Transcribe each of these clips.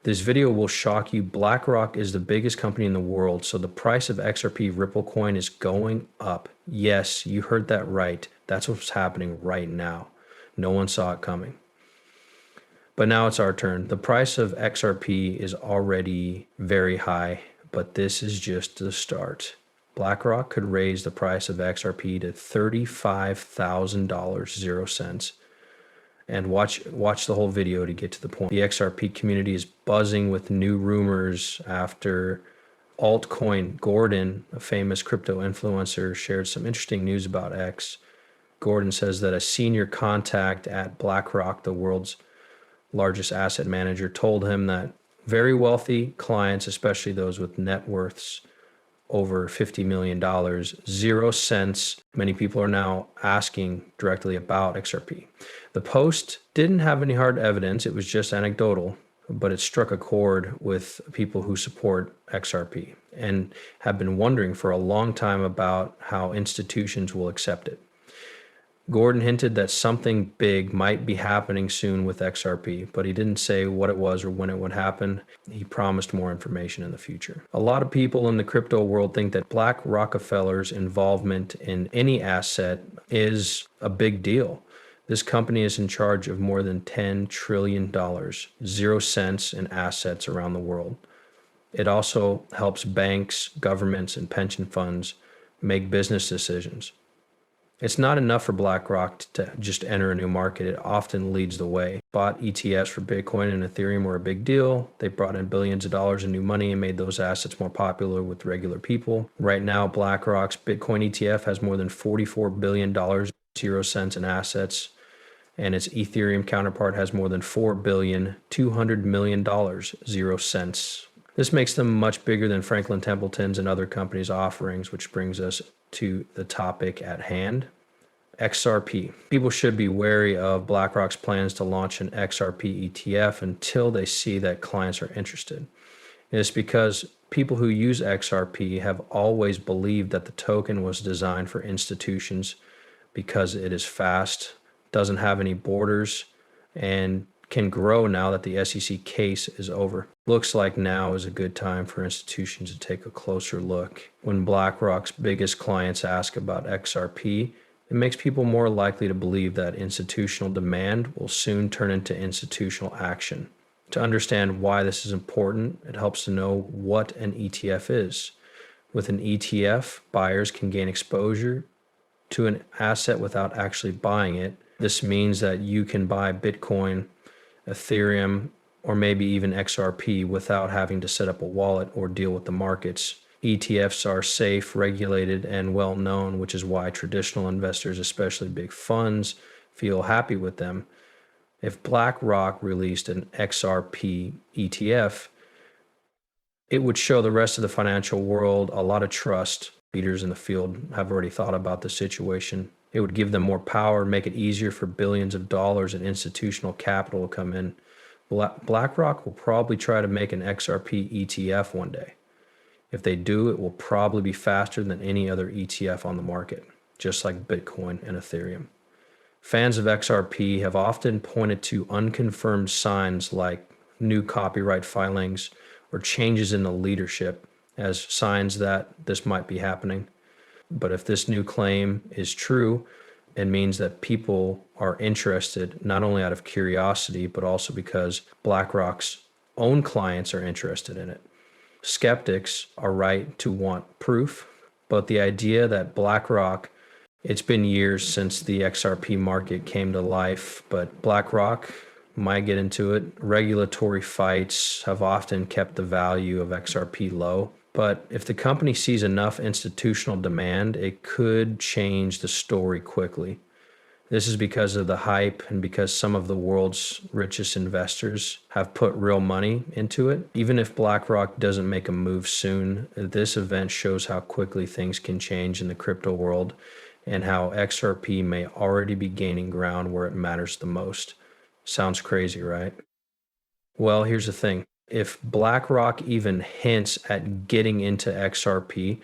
This video will shock you. BlackRock is the biggest company in the world, so the price of XRP Ripple coin is going up. Yes, you heard that right. That's what's happening right now. No one saw it coming. But now it's our turn. The price of XRP is already very high, but this is just the start. BlackRock could raise the price of XRP to $35,000, 0 cents. And watch the whole video to get to the point. The XRP community is buzzing with new rumors after altcoin Gordon, a famous crypto influencer, shared some interesting news about X. Gordon says that a senior contact at BlackRock, the world's largest asset manager, told him that very wealthy clients, especially those with net worths over $50 million, 0 cents. Many people are now asking directly about XRP. The post didn't have any hard evidence. It was just anecdotal, but it struck a chord with people who support XRP and have been wondering for a long time about how institutions will accept it. Gordon hinted that something big might be happening soon with XRP, but he didn't say what it was or when it would happen. He promised more information in the future. A lot of people in the crypto world think that Black Rockefeller's involvement in any asset is a big deal. This company is in charge of more than $10 trillion, 0 cents in assets around the world. It also helps banks, governments, and pension funds make business decisions. It's not enough for BlackRock to just enter a new market. It often leads the way. Bought ETFs for Bitcoin and Ethereum were a big deal. They brought in billions of dollars in new money and made those assets more popular with regular people. Right now, BlackRock's Bitcoin ETF has more than $44 billion, 0 cents in assets, and its Ethereum counterpart has more than $4 billion, $200 million, 0 cents. This makes them much bigger than Franklin Templeton's and other companies' offerings, which brings us to the topic at hand, XRP. People should be wary of BlackRock's plans to launch an XRP ETF until they see that clients are interested. It's because people who use XRP have always believed that the token was designed for institutions because it is fast, doesn't have any borders, and can grow now that the SEC case is over. Looks like now is a good time for institutions to take a closer look. When BlackRock's biggest clients ask about XRP, it makes people more likely to believe that institutional demand will soon turn into institutional action. To understand why this is important, it helps to know what an ETF is. With an ETF, buyers can gain exposure to an asset without actually buying it. This means that you can buy Bitcoin, Ethereum, or maybe even XRP without having to set up a wallet or deal with the markets. ETFs are safe, regulated, and well known, which is why traditional investors, especially big funds, feel happy with them. If BlackRock released an XRP ETF, it would show the rest of the financial world a lot of trust. Leaders in the field have already thought about the situation. It would give them more power, make it easier for billions of dollars in institutional capital to come in. BlackRock will probably try to make an XRP ETF one day. If they do, it will probably be faster than any other ETF on the market, just like Bitcoin and Ethereum. Fans of XRP have often pointed to unconfirmed signs like new copyright filings or changes in the leadership as signs that this might be happening. But if this new claim is true, it means that people are interested not only out of curiosity, but also because BlackRock's own clients are interested in it. Skeptics are right to want proof, but the idea that BlackRock, it's been years since the XRP market came to life, but BlackRock might get into it. Regulatory fights have often kept the value of XRP low. But if the company sees enough institutional demand, it could change the story quickly. This is because of the hype and because some of the world's richest investors have put real money into it. Even if BlackRock doesn't make a move soon, this event shows how quickly things can change in the crypto world and how XRP may already be gaining ground where it matters the most. Sounds crazy, right? Well, here's the thing. If BlackRock even hints at getting into XRP,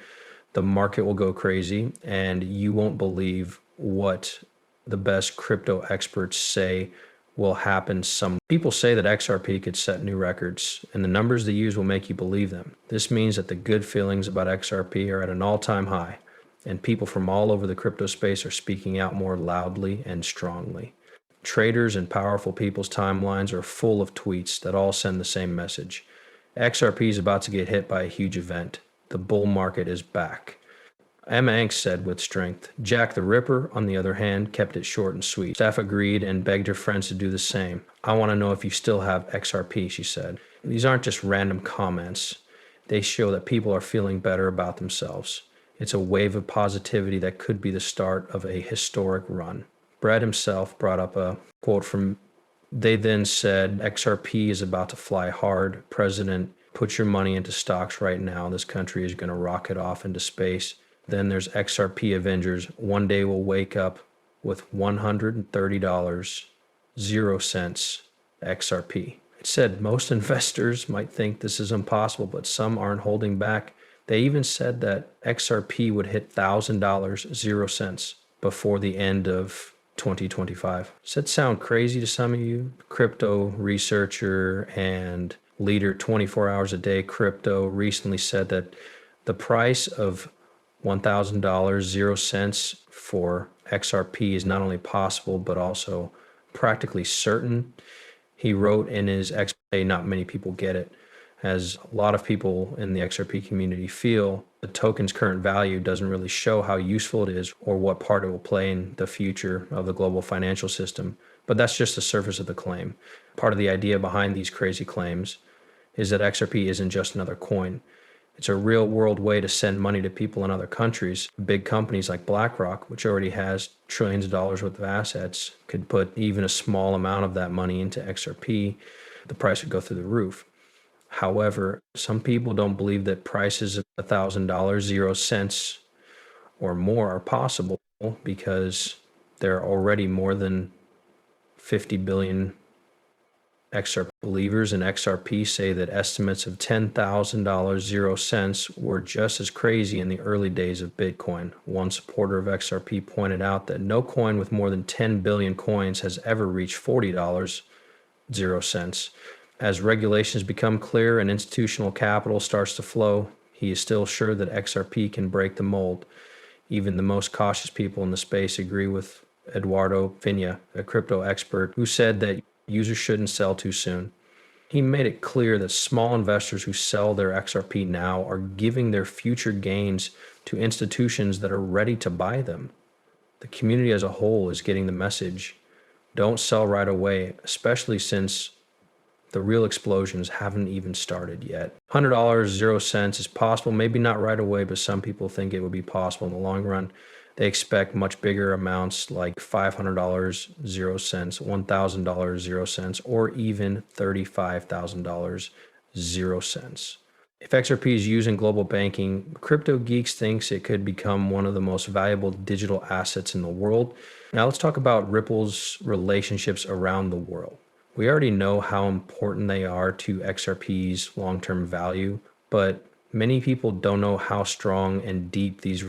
the market will go crazy and you won't believe what the best crypto experts say will happen some. People say that XRP could set new records, and the numbers they use will make you believe them. This means that the good feelings about XRP are at an all-time high, and people from all over the crypto space are speaking out more loudly and strongly. Traders and powerful people's timelines are full of tweets that all send the same message. XRP is about to get hit by a huge event. The bull market is back. Us.Thankx said with strength. Jack the Ripper, on the other hand, kept it short and sweet. Steph agreed and begged her friends to do the same. I want to know if you still have XRP, she said. These aren't just random comments. They show that people are feeling better about themselves. It's a wave of positivity that could be the start of a historic run. Brett himself brought up a quote from, they then said, XRP is about to fly hard. President, put your money into stocks right now. This country is going to rocket off into space. Then there's XRP Avengers. One day we'll wake up with $130, 0 cents XRP. It said most investors might think this is impossible, but some aren't holding back. They even said that XRP would hit $1,000, 0 cents before the end of 2025. Does that sound crazy to some of you? Crypto researcher and leader 24 hours a day crypto recently said that the price of $1,000, 0 cents for XRP is not only possible, but also practically certain. He wrote in his XP, not many people get it, as a lot of people in the XRP community feel the token's current value doesn't really show how useful it is or what part it will play in the future of the global financial system. But that's just the surface of the claim. Part of the idea behind these crazy claims is that XRP isn't just another coin. It's a real world way to send money to people in other countries. Big companies like BlackRock, which already has trillions of dollars worth of assets, could put even a small amount of that money into XRP. The price would go through the roof. However, some people don't believe that prices of $1,000, 0 cents or more are possible because there are already more than 50 billion XRP believers in XRP say that estimates of $10,000, 0 cents were just as crazy in the early days of Bitcoin. One supporter of XRP pointed out that no coin with more than 10 billion coins has ever reached $40, 0 cents. As regulations become clear and institutional capital starts to flow, he is still sure that XRP can break the mold. Even the most cautious people in the space agree with Eduardo Viña, a crypto expert, who said that users shouldn't sell too soon. He made it clear that small investors who sell their XRP now are giving their future gains to institutions that are ready to buy them. The community as a whole is getting the message. Don't sell right away, especially since the real explosions haven't even started yet. $100, 0 cents is possible, maybe not right away, but some people think it would be possible in the long run. They expect much bigger amounts like $500, 0 cents, $1,000, 0 cents, or even $35,000, 0 cents. If XRP is used in global banking, Crypto Geeks thinks it could become one of the most valuable digital assets in the world. Now let's talk about Ripple's relationships around the world. We already know how important they are to XRP's long-term value, but many people don't know how strong and deep these